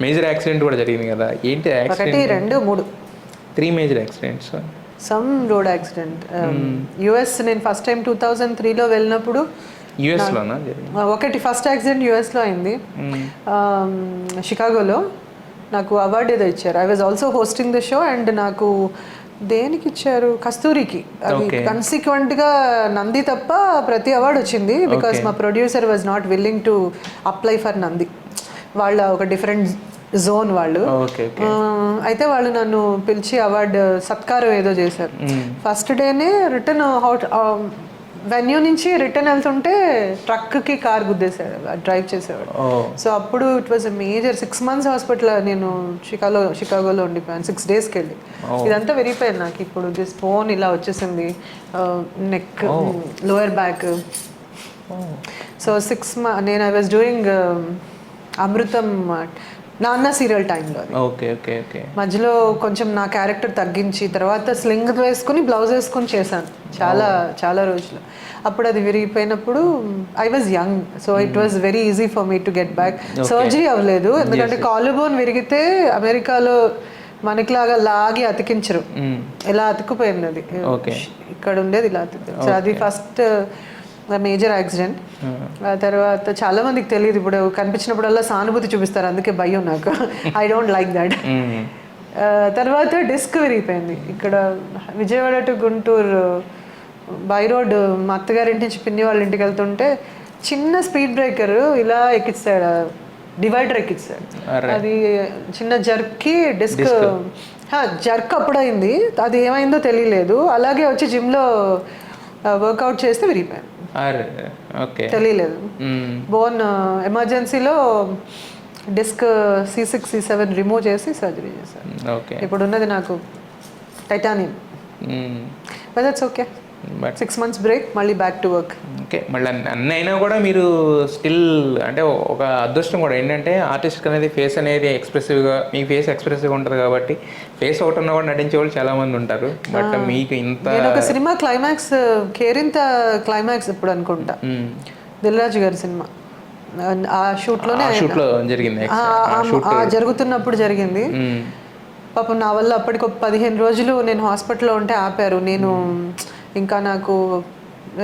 Major accident కూడా జరిగింది కదా, ఏంటి ఒకటి accident? 2 3 3 major accidents. Some road accident. US నేను ఫస్ట్ టైం 2003లో వెళ్ళినప్పుడు యుఎస్లోనా ఒకటి ఫస్ట్ యాక్సిడెంట్ యుఎస్లో అయింది. షికాగోలో నాకు అవార్డు ఏదో ఇచ్చారు. I was also hosting the show and నాకు దేనికి ఇచ్చారు, కస్తూరికి. అది కన్సిక్వెంట్గా నంది తప్ప ప్రతి అవార్డు వచ్చింది బికాస్ మా producer was not willing to apply for Nandi. వాళ్ళ ఒక డిఫరెంట్ జోన్ వాళ్ళు. అయితే వాళ్ళు నన్ను పిలిచి అవార్డు సత్కారం ఏదో చేశారు. ఫస్ట్ డేనే రిటర్న్ వెన్యూ నుంచి రిటర్న్ వెళ్తుంటే ట్రక్కి కార్ గుద్దేశాడు డ్రైవ్ చేసేవాడు. సో అప్పుడు it was major 6 months hospital. నేను షికాగోలో ఉండిపోయాను 6 daysకి వెళ్ళి. ఇదంతా విరిగిపోయింది నాకు. ఇప్పుడు దిస్ బోన్ ఇలా వచ్చేసింది, neck, lower back. So 6 months నేను ఐ వాజ్ డూయింగ్ అమృతం నాన్న సీరియల్ టైంలో. మధ్యలో కొంచెం నా క్యారెక్టర్ తగ్గించి తర్వాత స్లింగ్ వేసుకుని బ్లౌజ్ వేసుకుని చేశాను చాలా రోజులు. అప్పుడు అది విరిగిపోయినప్పుడు I was young, so it was very easy for me to get back. Surgery అవ్వలేదు ఎందుకంటే కాలర్ బోన్ విరిగితే అమెరికాలో మనకిలాగా లాగి అతికించరు, ఇలా అతుక్కుపోయింది అది. ఇక్కడ ఉండేది ఇలా అతుక్కు. సో అది ఫస్ట్ మేజర్ యాక్సిడెంట్. ఆ తర్వాత చాలా మందికి తెలియదు, ఇప్పుడు కనిపించినప్పుడల్లా సానుభూతి చూపిస్తారు, అందుకే భయం నాకు. I don't like that. తర్వాత డిస్క్ విరిగిపోయింది ఇక్కడ Vijayawada to Guntur by road. మా అత్తగారింటి నుంచి పిన్ని వాళ్ళ ఇంటికి వెళ్తుంటే చిన్న స్పీడ్ బ్రేకర్ ఇలా ఎక్కిస్తాడు, డివైడర్ ఎక్కిస్తాడు. అది చిన్న జర్క్కి డిస్క్ జర్క్ అప్పుడైంది, అది ఏమైందో తెలియలేదు. అలాగే వచ్చి జిమ్లో వర్కౌట్ చేస్తే విరిగిపోయాను, తెలియలేదు. బోన్ ఎమర్జెన్సీలో డిస్క్ C6 C7 రిమూవ్ చేసి సర్జరీ చేశాను. ఇప్పుడు ఉన్నది నాకు titanium. But that's okay. 6 months break, మళ్ళీ బ్యాక్ టు వర్క్. ఓకే, మళ్ళీ అన్నీ అయినా కూడా మీరు స్టిల్ అంటే ఒక అదృష్టం కూడా ఏంటంటే ఆర్టిస్ట్ అనేది ఫేస్ అనేది ఎక్స్ప్రెసివ్గా, మీ ఫేస్ ఎక్స్ప్రెసివ్గా ఉంటుంది కాబట్టి ఫేస్ అవుట్ ఉన్నా కూడా నటించే వాళ్ళు చాలామంది ఉంటారు. బట్ మీకు ఇంత ఒక సినిమా క్లైమాక్స్ కేరింత క్లైమాక్స్ ఇప్పుడు అనుకుంటా దిల్ రాజు గారి సినిమా ఆ షూట్లో జరిగింది, జరుగుతున్నప్పుడు జరిగింది. పాపం నా వల్ల అప్పటికి 15 రోజులు నేను హాస్పిటల్లో ఉంటే ఆపారు. నేను ఇంకా నాకు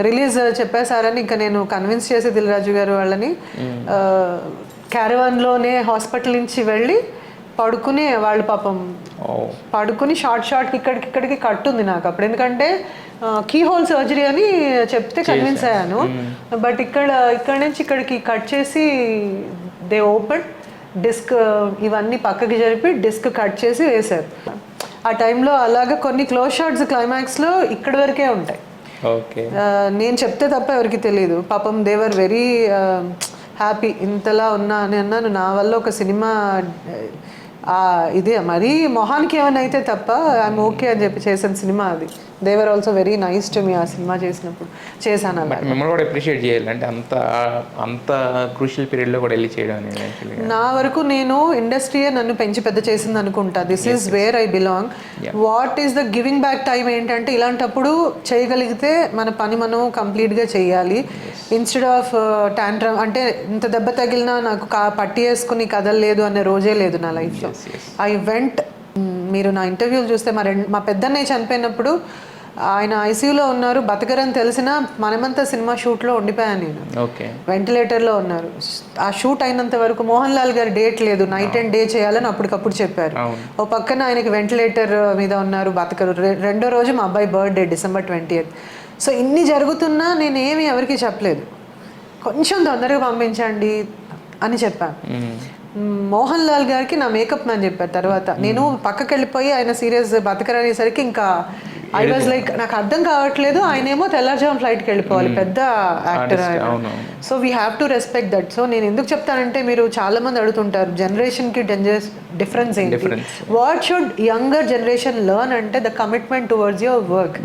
రిలీజ్ చెప్పేశారని ఇంకా నేను కన్విన్స్ చేసి దిల్ రాజు గారు వాళ్ళని క్యారవాన్లోనే హాస్పిటల్ నుంచి వెళ్ళి పడుకుని వాళ్ళు పాపం పడుకుని షార్ట్ ఇక్కడికి కట్టుంది నాకు అప్పుడు. ఎందుకంటే కీ హోల్ సర్జరీ అని చెప్తే కన్విన్స్ అయ్యాను. బట్ ఇక్కడ నుంచి ఇక్కడికి కట్ చేసి దే ఓపెన్ డిస్క్ ఇవన్నీ పక్కకి జరిపి డిస్క్ కట్ చేసి వేశారు. ఆ టైంలో అలాగే కొన్ని క్లోజ్ షాట్స్ క్లైమాక్స్లో ఇక్కడి వరకే ఉంటాయి. నేను చెప్తే తప్ప ఎవరికి తెలియదు. పాపం దేవర్ వెరీ హ్యాపీ ఇంతలా ఉన్నా అని అన్నాను. నా వల్ల ఒక సినిమా ఇది మరీ మొహానికి ఏమైనా అయితే తప్ప ఐఎమ్ ఓకే అని చెప్పి చేసిన సినిమా అది. దేవర్ also very nice to me. ఆ సినిమా చేసినప్పుడు చేశాను అలా. మిమ్మల్ని కూడా అప్రిషియేట్ చేయాలి అంటే అంత క్రూషియల్ పీరియడ్లో కూడా వెళ్ళి చేయడం. నా వరకు నేను ఇండస్ట్రీయే నన్ను పెంచి పెద్ద చేసింది అనుకుంటా. This is where I belong. What is the giving back time ఏంటంటే ఇలాంటప్పుడు చేయగలిగితే మన పని మనం కంప్లీట్గా చేయాలి. ఇన్స్టెడ్ ఆఫ్ టాంట్రమ్ అంటే ఇంత దెబ్బ తగిలినా నాకు పట్టి వేసుకుని కదలలేదు అనే రోజే లేదు నా లైఫ్లో. I went. మీరు నా ఇంటర్వ్యూలు చూస్తే మా పెద్దన్నయ్య చనిపోయినప్పుడు ఆయన ఐసీయూలో ఉన్నారు, బతకరని తెలిసినా మనమంతా సినిమా షూట్లో ఉండిపోయాను నేను. వెంటిలేటర్లో ఉన్నారు. ఆ షూట్ అయినంత వరకు మోహన్ లాల్ గారి డేట్ లేదు, నైట్ అండ్ డే చేయాలని అప్పటికప్పుడు చెప్పారు. ఓ పక్కన ఆయనకి వెంటిలేటర్ మీద ఉన్నారు, బతకరు. రెండో రోజు మా అబ్బాయి బర్త్డే December 20th. సో ఇన్ని జరుగుతున్నా నేనేమి ఎవరికి చెప్పలేదు. కొంచెం తొందరగా పంపించండి అని చెప్పాను. మోహన్ లాల్ గారికి నా మేకప్ మ్యాన్ చెప్పారు. తర్వాత నేను పక్కకి వెళ్ళిపోయి ఆయన సీరియస్ బతకరనేసరికి ఇంకా ఐ వాజ్ లైక్ నాకు అర్థం కావట్లేదు. ఆయన ఏమో తెల్లారుజాము ఫ్లైట్కి వెళ్ళిపోవాలి, పెద్ద యాక్టర్ ఆయన. So we have to respect that. So నేను ఎందుకు చెప్తానంటే మీరు చాలా మంది అడుగుతుంటారు జనరేషన్కి డిఫరెన్స్ ఏంటి, what should younger generation learn అంటే the commitment towards your work.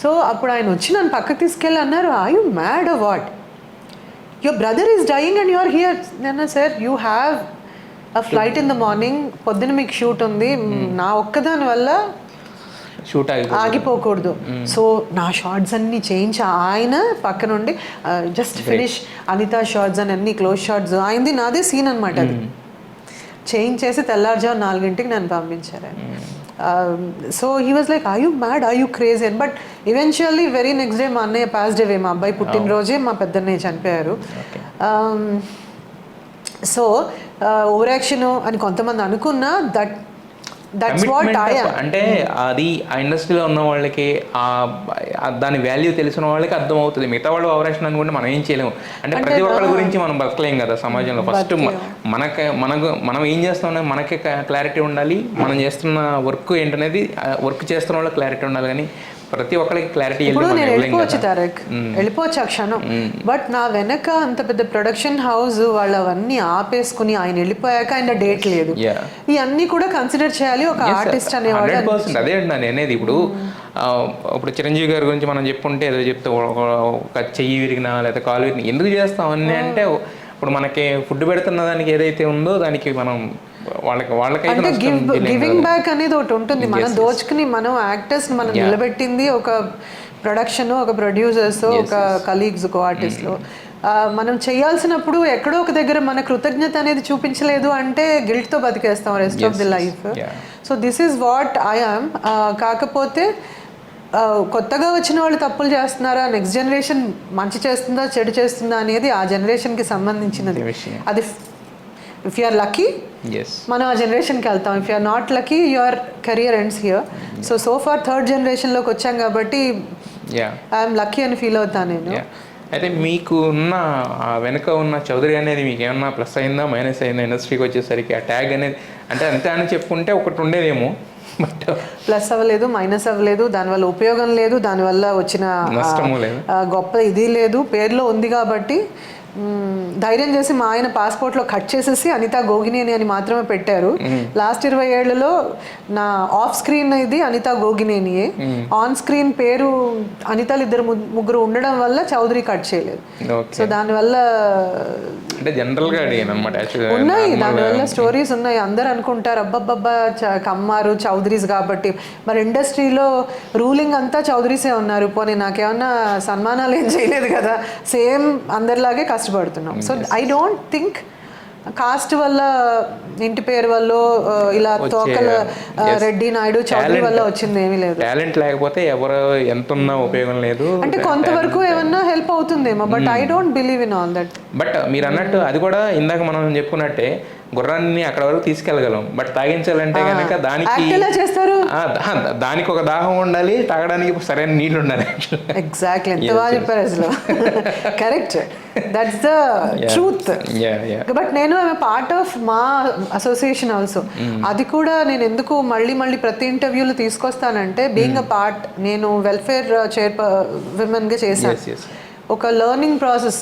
So అప్పుడు ఆయన వచ్చి నన్ను పక్కకి తీసుకెళ్ళి అన్నారు, are you mad or what, your brother is dying and you are here. నేను sir you have a flight in the morning, పొద్దున మీకు షూట్ ఉంది, నా ఒక్కదాని వల్ల షూట్ ఆగిపోకూడదు. సో నా షార్ట్స్ అన్ని చేయించి ఆయన పక్క నుండి జస్ట్ ఫినిష్ అనితా షార్ట్స్ అని అన్ని క్లోజ్ షార్ట్స్ ఆయనది నాదే సీన్ అనమాట. అది చేయించేసి తెల్లారుజాము 4 నన్ను పంపించారు. So he was like, I you mad, I you crazy అని. But eventually very next day మా అన్నయ్య పాస్ట్ డే, మా అబ్బాయి పుట్టినరోజే మా పెద్దన్నయ్య చనిపోయారు. సో ఓవర్ యాక్షన్ అని కొంతమంది అనుకున్నా, దట్స్ వాట్ ఐ యామ్. అంటే అది ఆ ఇండస్ట్రీలో ఉన్న వాళ్ళకి దాని వాల్యూ తెలిసిన వాళ్ళకి అర్థం అవుతుంది. మిగతా వాళ్ళు ఓవరాక్షన్ అనుకుంటే మనం ఏం చేయలేము. అంటే ప్రతి ఒక్కరి గురించి మనం బతకలేం కదా సమాజంలో. ఫస్ట్ మనం ఏం చేస్తాం మనకి క్లారిటీ ఉండాలి. మనం చేస్తున్న వర్క్ ఏంటనేది వర్క్ చేస్తున్న వాళ్ళకి క్లారిటీ ఉండాలి. కానీ ప్రతి ఒక్కరికి క్లారిటీ ఇప్పుడు నేను వెళ్ళిపోవచ్చు తారక్, వెళ్ళిపోవచ్చు ఆ క్షణం. బట్ నా వెనక అంత పెద్ద ప్రొడక్షన్ హౌస్ వాళ్ళు అవన్నీ ఆపేసుకుని ఆయన వెళ్ళిపోయాక ఆయన డేట్ లేదు, ఇవన్నీ కూడా కన్సిడర్ చేయాలి ఒక ఆర్టిస్ట్ అనేవాడు. 100% అదే అండి అనేది. ఇప్పుడు చిరంజీవి గారి గురించి మనం చెప్పుకుంటే ఏదో చెప్తే ఒక చెయ్యి విరిగినా లేదా కాలు విరిగినా ఎందుకు చేస్తాం అని అంటే, ఇప్పుడు మనకి ఫుడ్ పెడుతున్న దానికి ఏదైతే ఉందో దానికి మనం అంటే గివింగ్ బ్యాక్ అనేది ఒకటి ఉంటుంది. మనం దోచుకుని మనం యాక్టర్స్ మనం నిలబెట్టింది ఒక ప్రొడక్షన్, ఒక ప్రొడ్యూసర్స్, ఒక కలీగ్స్, ఒక ఆర్టిస్ట్లో. మనం చేయాల్సినప్పుడు ఎక్కడో ఒక దగ్గర మన కృతజ్ఞత అనేది చూపించలేదు అంటే గిల్ట్తో బతికేస్తాం rest of the life. So this is what I am. కాకపోతే కొత్తగా వచ్చిన వాళ్ళు తప్పులు చేస్తున్నారా, నెక్స్ట్ జనరేషన్ మంచి చేస్తుందా చెడు చేస్తుందా అనేది ఆ జనరేషన్కి సంబంధించినది. అది ఇఫ్ యు ఆర్ లక్కీ మనం ఆ జనరేషన్కి వెళ్తాం. If you are not lucky your career ends here. So far third జనరేషన్లోకి వచ్చాం కాబట్టి ఐఎమ్ లక్కీ అని ఫీల్ అవుతాను నేను. అయితే మీకు ఉన్న వెనుక ఉన్న చౌదరి అనేది మీకు ఏమన్నా ప్లస్ అయిందా మైనస్ అయిందా ఇండస్ట్రీకి వచ్చేసరికి? ఆ ట్యాగ్ అనేది అంటే అంతే అని చెప్పుకుంటే ఒకటి ఉండేదేమో, బట్ ప్లస్ అవ్వలేదు, మైనస్ అవ్వలేదు, దానివల్ల ఉపయోగం లేదు, దానివల్ల వచ్చిన నష్టము లేదు, గొప్ప ఇది లేదు. పేరులో ఉంది కాబట్టి ధైర్యం చేసి మా ఆయన పాస్పోర్ట్లో కట్ చేసేసి అనితా గోగినేని అని మాత్రమే పెట్టారు. లాస్ట్ 20 ఏళ్లలో నా ఆఫ్ స్క్రీన్ ఇది అనితా గోగినేనియే. ఆన్ స్క్రీన్ పేరు అనితాలు 2-3 ఉండడం వల్ల చౌదరి కట్ చేయలేదు. సో దానివల్ల అంటే జనరల్గా ఉన్నాయి, దానివల్ల స్టోరీస్ ఉన్నాయి. అందరు అనుకుంటారు అబ్బబ్బబ్బా కమ్మారు చౌదరీస్ కాబట్టి. మరి ఇండస్ట్రీలో రూలింగ్ అంతా చౌదరీసే ఉన్నారు. పోనీ నాకేమన్నా సన్మానాలు ఏం చేయలేదు కదా, సేమ్ అందరిలాగే కష్టపడుతున్నాం. So I don't think cost వల్ల, ఇంటి పేరు వల్ల, ఇలా తోకల రెడ్డి నాయుడు చౌదరి వల్ల వచ్చింది ఏమీ లేదు. టాలెంట్ లేకపోతే ఎవరు ఎంత ఉన్నా ఉపయోగం లేదు. అంటే కొంతవరకు ఏమన్నా హెల్ప్ అవుతుందేమో, but I don't believe in all that. But మీరు అన్నట్టు అది కూడా ఇందాక మనం చెప్పుకున్నట్టే గుర్రాన్ని అక్కడ వరకు తీసుకెళ్ళగలం. బట్ తాగించాలంటే కనుక దానికి ఒక దాహం ఉండాలి, తాగడానికి సరైన నీళ్ళు ఉండాలి. ఎగ్జాక్ట్లీ, ఎంత బాగా చెప్పారు అసలు. Correct, that's the truth. But నేను పార్ట్ ఆఫ్ మా అసోసియేషన్ ఆల్సో. అది కూడా నేను ఎందుకు మళ్ళీ ప్రతి ఇంటర్వ్యూలో తీసుకొస్తానంటే, బీయింగ్ అ పార్ట్, నేను వెల్ఫేర్ చైర్ విమెన్గా చేశాను. ఒక లెర్నింగ్ ప్రాసెస్.